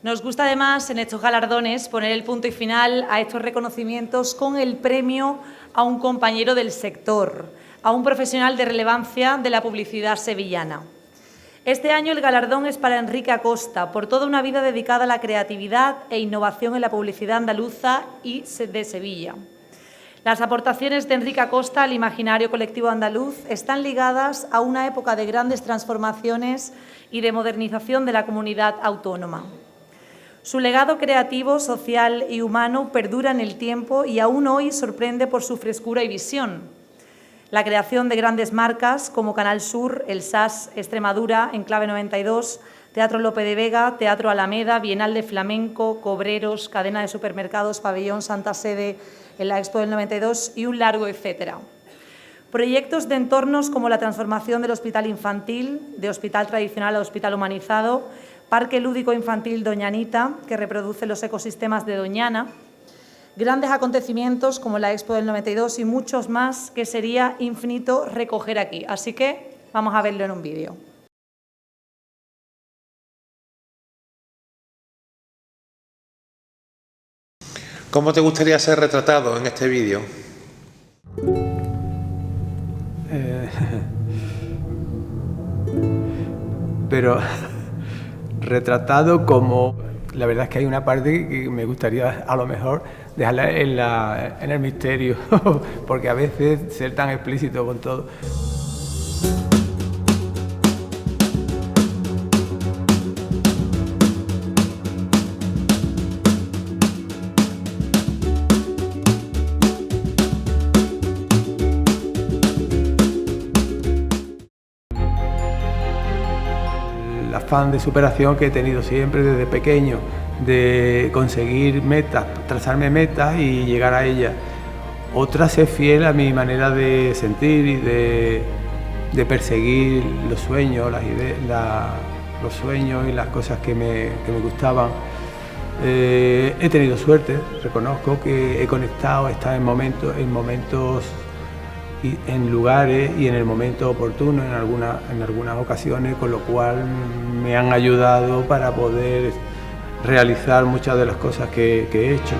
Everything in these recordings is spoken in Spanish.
Nos gusta además en estos galardones poner el punto y final a estos reconocimientos con el premio a un compañero del sector, a un profesional de relevancia de la publicidad sevillana. Este año el galardón es para Enrique Acosta, por toda una vida dedicada a la creatividad e innovación en la publicidad andaluza y de Sevilla. Las aportaciones de Enrique Acosta al imaginario colectivo andaluz están ligadas a una época de grandes transformaciones y de modernización de la comunidad autónoma. Su legado creativo, social y humano perdura en el tiempo y aún hoy sorprende por su frescura y visión. La creación de grandes marcas como Canal Sur, el SAS Extremadura, Enclave 92, Teatro Lope de Vega, Teatro Alameda, Bienal de Flamenco, Cobreros, cadena de supermercados, Pabellón Santa Sede en la Expo del 92 y un largo etcétera. Proyectos de entornos como la transformación del hospital infantil, de hospital tradicional a hospital humanizado, Parque Lúdico Infantil Doñanita, que reproduce los ecosistemas de Doñana, grandes acontecimientos como la Expo del 92 y muchos más que sería infinito recoger aquí. Así que vamos a verlo en un vídeo. ¿Cómo te gustaría ser retratado en este vídeo? Pero retratado como... La verdad es que hay una parte que me gustaría a lo mejor dejarla en el misterio, porque a veces ser tan explícito con todo. El afán de superación que he tenido siempre desde pequeño, de conseguir metas, trazarme metas y llegar a ellas. Otra, ser fiel a mi manera de sentir y de perseguir los sueños, las ideas, los sueños y las cosas que me gustaban. He tenido suerte, reconozco que he conectado, he estado en momentos y en lugares y en el momento oportuno, en algunas ocasiones, con lo cual me han ayudado para poder realizar muchas de las cosas que he hecho.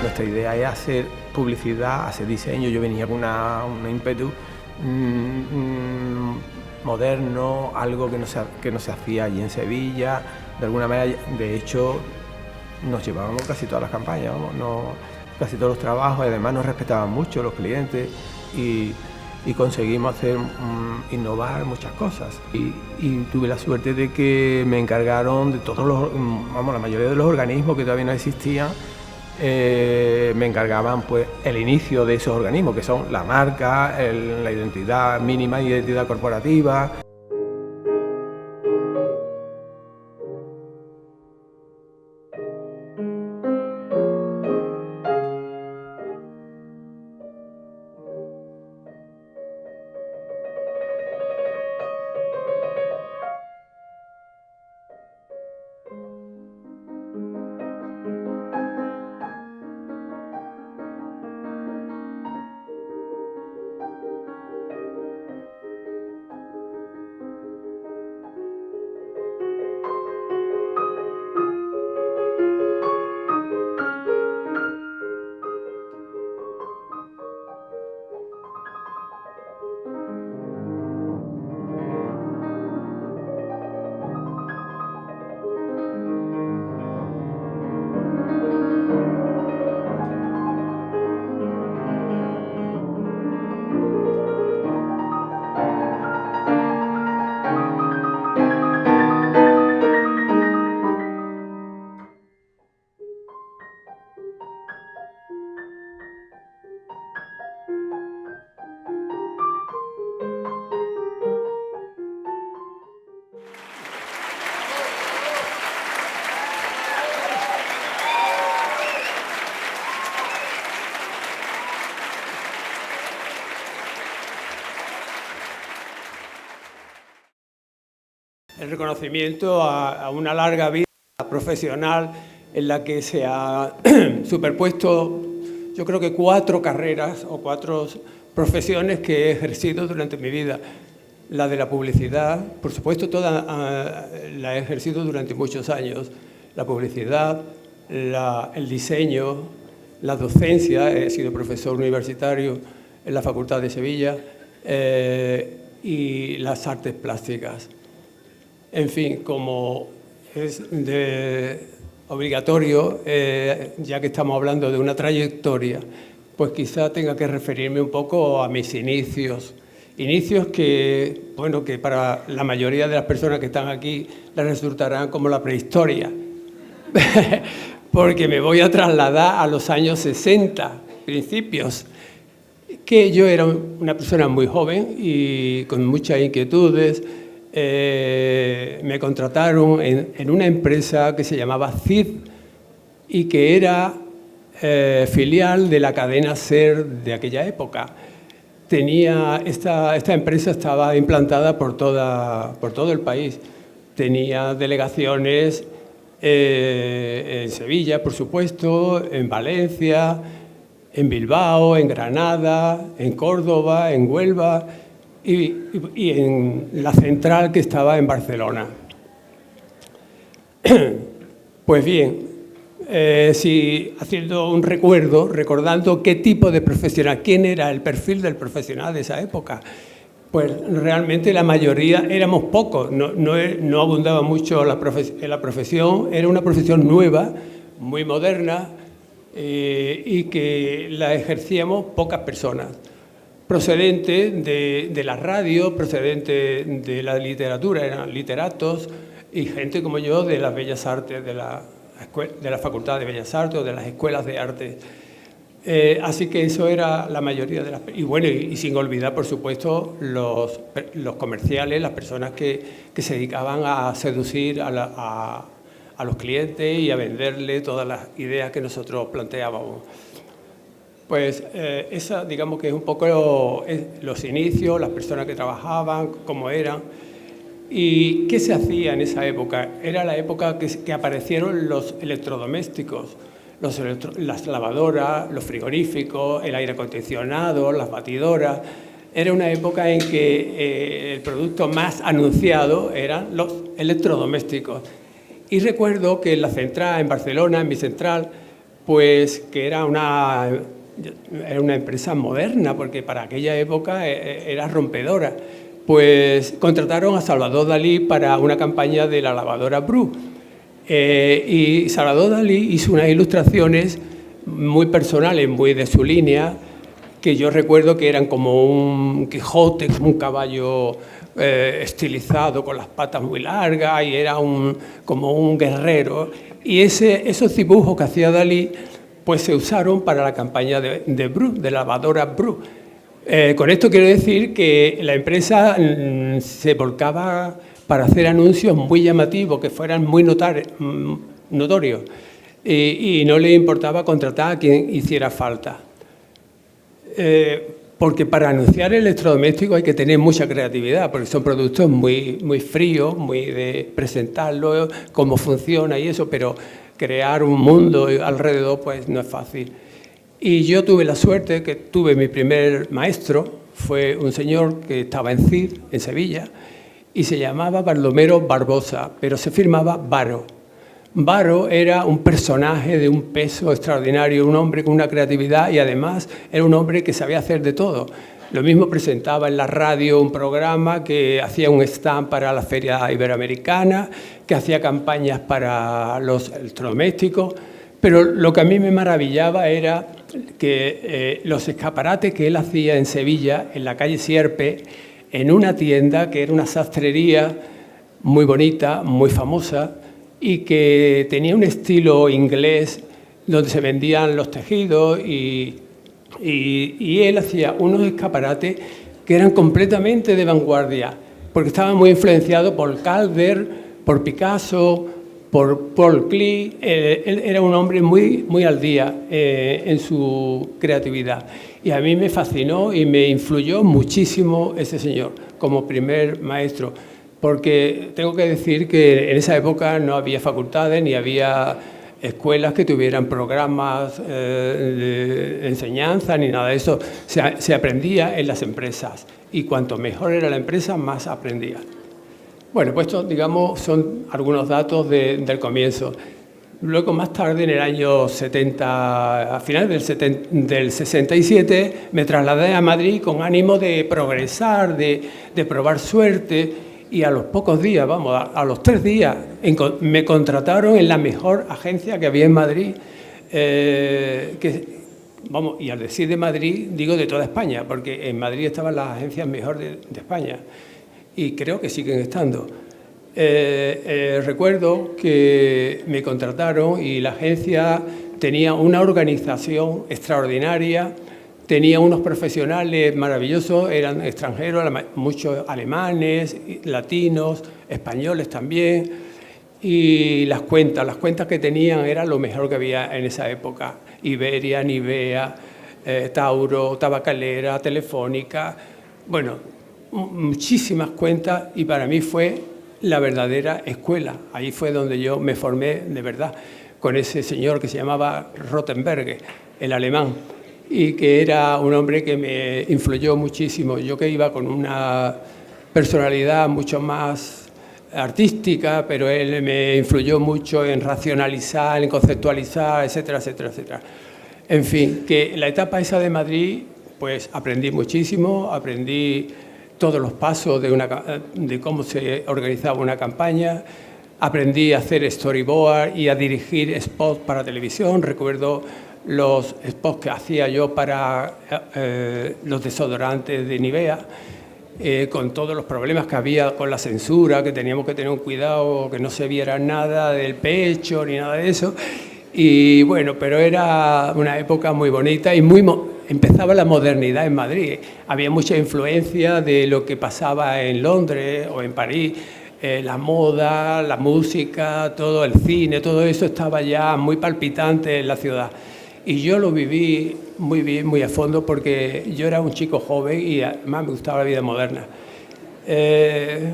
Nuestra idea es hacer publicidad, hacer diseño. Yo venía con un ímpetu moderno, algo que no se hacía allí en Sevilla. De alguna manera, de hecho, nos llevábamos casi todas las campañas, casi todos los trabajos, y además nos respetaban mucho los clientes y conseguimos innovar muchas cosas. Y tuve la suerte de que me encargaron de todos la mayoría de los organismos que todavía no existían, me encargaban pues el inicio de esos organismos, que son la marca, la identidad mínima, identidad corporativa. El reconocimiento a una larga vida profesional en la que se ha superpuesto, yo creo que 4 carreras o 4 profesiones que he ejercido durante mi vida. La de la publicidad, por supuesto, toda la he ejercido durante muchos años. La publicidad, el diseño, la docencia, he sido profesor universitario en la Facultad de Sevilla, y las artes plásticas. En fin, como es obligatorio, ya que estamos hablando de una trayectoria, pues quizá tenga que referirme un poco a mis inicios. Inicios que, bueno, que para la mayoría de las personas que están aquí les resultarán como la prehistoria, porque me voy a trasladar a los años 60, principios, que yo era una persona muy joven y con muchas inquietudes. Me contrataron en una empresa que se llamaba CID y que era filial de la cadena SER de aquella época. Esta empresa estaba implantada por todo el país. Tenía delegaciones en Sevilla, por supuesto, en Valencia, en Bilbao, en Granada, en Córdoba, en Huelva y en la central que estaba en Barcelona. Pues bien, haciendo un recuerdo, recordando qué tipo de profesional, quién era el perfil del profesional de esa época, pues realmente la mayoría éramos pocos, no abundaba mucho en la profesión, era una profesión nueva, muy moderna, y que la ejercíamos pocas personas, procedente de la radio, procedente de la literatura, eran literatos y gente como yo de las Bellas Artes, de la Facultad de Bellas Artes o de las escuelas de arte. Así que eso era la mayoría de las... Y bueno, y sin olvidar, por supuesto, los comerciales, las personas que se dedicaban a seducir a los clientes y a venderle todas las ideas que nosotros planteábamos. Pues esa, digamos que es un poco los inicios, las personas que trabajaban, cómo eran. ¿Y qué se hacía en esa época? Era la época que aparecieron los electrodomésticos, las lavadoras, los frigoríficos, el aire acondicionado, las batidoras. Era una época en que el producto más anunciado eran los electrodomésticos. Y recuerdo que en la central, en Barcelona, en mi central, pues que era una empresa moderna, porque para aquella época era rompedora, pues contrataron a Salvador Dalí para una campaña de la lavadora Bru. Y Salvador Dalí hizo unas ilustraciones muy personales, muy de su línea, que yo recuerdo que eran como un Quijote, como un caballo estilizado con las patas muy largas, y era como un guerrero. Y esos dibujos que hacía Dalí pues se usaron para la campaña de Bru, de lavadora Bru. Con esto quiero decir que la empresa se volcaba para hacer anuncios muy llamativos, que fueran muy notorios, y no le importaba contratar a quien hiciera falta. Porque para anunciar electrodomésticos hay que tener mucha creatividad, porque son productos muy, muy fríos, muy de presentarlo, cómo funciona y eso, pero crear un mundo alrededor pues no es fácil. Y yo tuve la suerte que tuve mi primer maestro, fue un señor que estaba en CID, en Sevilla, y se llamaba Baldomero Barbosa, pero se firmaba Baro. Baro era un personaje de un peso extraordinario, un hombre con una creatividad y además era un hombre que sabía hacer de todo. Lo mismo presentaba en la radio un programa, que hacía un stand para la Feria Iberoamericana, que hacía campañas para los electrodomésticos, pero lo que a mí me maravillaba era que los escaparates que él hacía en Sevilla, en la calle Sierpe, en una tienda que era una sastrería muy bonita, muy famosa, y que tenía un estilo inglés donde se vendían los tejidos y él hacía unos escaparates que eran completamente de vanguardia, porque estaban muy influenciados por Calder, por Picasso, por Paul Klee. Él era un hombre muy, muy al día en su creatividad. Y a mí me fascinó y me influyó muchísimo ese señor como primer maestro, porque tengo que decir que en esa época no había facultades ni había escuelas que tuvieran programas de enseñanza ni nada de eso. Se aprendía en las empresas y cuanto mejor era la empresa, más aprendía. Bueno, pues esto, digamos, son algunos datos del comienzo. Luego, más tarde, en el año 70, a finales del 67, me trasladé a Madrid con ánimo de progresar, de probar suerte, y a los pocos días, vamos, a los 3 días, me contrataron en la mejor agencia que había en Madrid, vamos, y al decir de Madrid, digo de toda España, porque en Madrid estaban las agencias mejor de España, y creo que siguen estando. Recuerdo que me contrataron y la agencia tenía una organización extraordinaria, tenía unos profesionales maravillosos, eran extranjeros, muchos alemanes, latinos, españoles también, y las cuentas que tenían eran lo mejor que había en esa época: Iberia, Nivea, Tauro, Tabacalera, Telefónica, bueno, muchísimas cuentas, y para mí fue la verdadera escuela. Ahí fue donde yo me formé de verdad, con ese señor que se llamaba Rottenberg, el alemán, y que era un hombre que me influyó muchísimo. Yo que iba con una personalidad mucho más artística, pero él me influyó mucho en racionalizar, en conceptualizar, etcétera, etcétera, etcétera. En fin, que la etapa esa de Madrid, pues aprendí muchísimo, aprendí todos los pasos de cómo se organizaba una campaña, aprendí a hacer storyboard y a dirigir spots para televisión. Recuerdo los spots que hacía yo para los desodorantes de Nivea, con todos los problemas que había con la censura, que teníamos que tener un cuidado, que no se viera nada del pecho ni nada de eso. Y bueno, pero era una época muy bonita y empezaba la modernidad en Madrid. Había mucha influencia de lo que pasaba en Londres o en París. La moda, la música, todo el cine, todo eso estaba ya muy palpitante en la ciudad. Y yo lo viví muy bien, muy a fondo, porque yo era un chico joven y además me gustaba la vida moderna.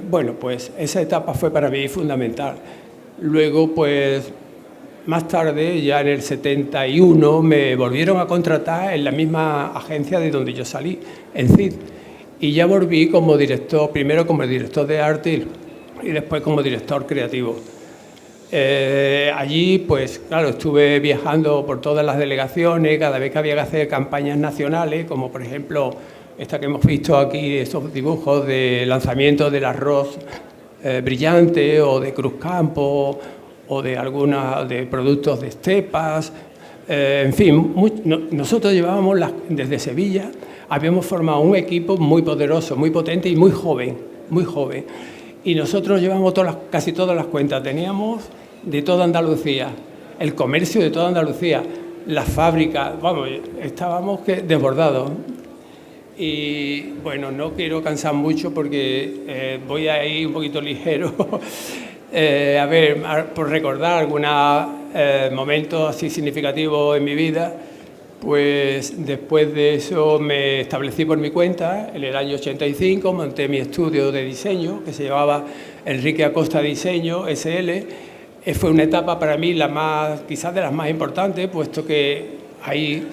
Bueno, pues esa etapa fue para mí fundamental. Luego, pues más tarde, ya en el 71, me volvieron a contratar en la misma agencia de donde yo salí, en CID. Y ya volví como director, primero como director de arte y después como director creativo. Allí, pues claro, estuve viajando por todas las delegaciones, cada vez que había que hacer campañas nacionales, como por ejemplo esta que hemos visto aquí, estos dibujos de lanzamiento del arroz brillante o de Cruzcampo, o de productos de estepas, en fin, nosotros llevábamos, desde Sevilla, habíamos formado un equipo muy poderoso, muy potente y muy joven, y nosotros llevamos casi todas las cuentas, teníamos de toda Andalucía, el comercio de toda Andalucía, las fábricas, vamos, estábamos desbordados. Y bueno, no quiero cansar mucho porque voy a ir un poquito ligero. A ver, por recordar algunos momentos así significativos en mi vida, pues después de eso me establecí por mi cuenta. En el año 85 monté mi estudio de diseño, que se llamaba Enrique Acosta Diseño, SL. Fue una etapa para mí quizás de las más importantes, puesto que ahí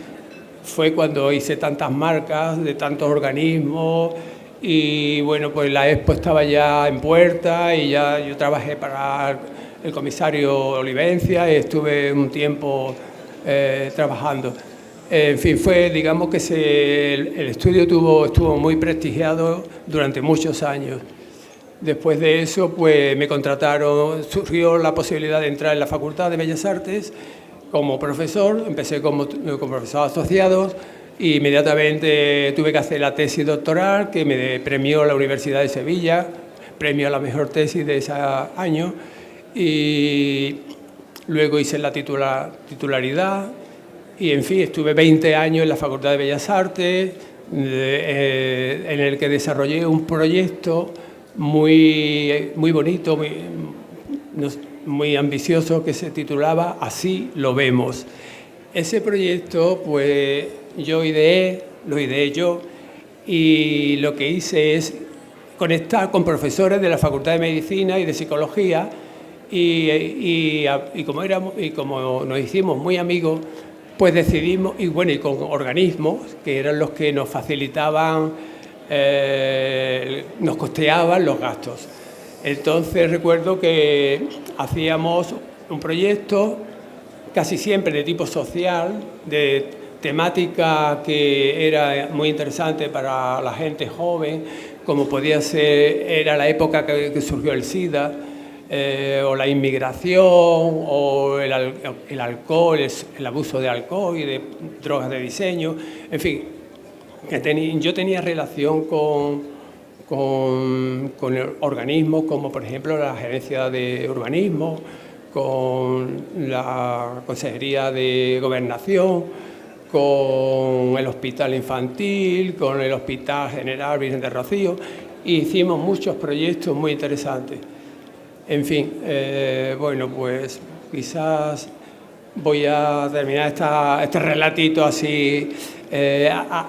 fue cuando hice tantas marcas de tantos organismos. Y bueno, pues la Expo estaba ya en puerta y ya yo trabajé para el comisario Olivencia y estuve un tiempo trabajando. En fin, digamos que el estudio estuvo muy prestigiado durante muchos años. Después de eso, pues me contrataron, surgió la posibilidad de entrar en la Facultad de Bellas Artes como profesor. Empecé como profesor asociado. Y inmediatamente tuve que hacer la tesis doctoral, que me premió la Universidad de Sevilla, premio a la mejor tesis de ese año, y luego hice la titularidad, y en fin, estuve 20 años en la Facultad de Bellas Artes, en el que desarrollé un proyecto muy bonito, muy ambicioso, que se titulaba Así lo vemos. Ese proyecto, pues, lo ideé yo, y lo que hice es conectar con profesores de la Facultad de Medicina y de Psicología y como nos hicimos muy amigos, pues decidimos, y con organismos que eran los que nos facilitaban, nos costeaban los gastos. Entonces recuerdo que hacíamos un proyecto casi siempre de tipo social, de temática que era muy interesante para la gente joven, como podía ser, era la época que surgió el SIDA, o la inmigración, o el alcohol, el abuso de alcohol y de drogas de diseño, en fin, yo tenía relación con organismos como por ejemplo la Gerencia de Urbanismo, con la Consejería de Gobernación, con el Hospital Infantil, con el Hospital General Virgen del Rocío, y hicimos muchos proyectos muy interesantes. En fin, pues quizás voy a terminar este relatito así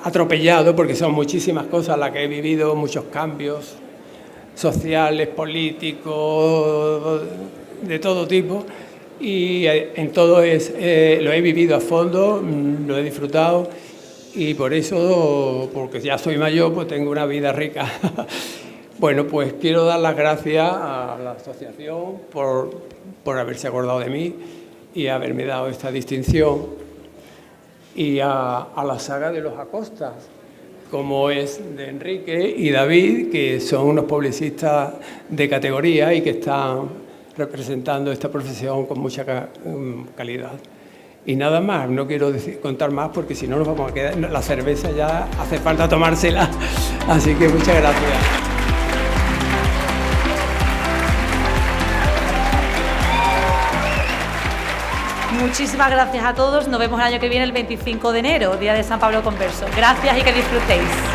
atropellado, porque son muchísimas cosas las que he vivido, muchos cambios sociales, políticos, de todo tipo, y en todo lo he vivido a fondo, lo he disfrutado, y por eso, porque ya soy mayor, pues tengo una vida rica. Bueno, pues quiero dar las gracias a la asociación por haberse acordado de mí y haberme dado esta distinción, y a la saga de los Acosta, como es de Enrique y David, que son unos publicistas de categoría y que están representando esta profesión con mucha calidad. Y nada más, no quiero contar más porque si no nos vamos a quedar, la cerveza ya hace falta tomársela, así que muchas gracias. Muchísimas gracias a todos. Nos vemos el año que viene, el 25 de enero, Día de San Pablo Converso. Gracias y que disfrutéis.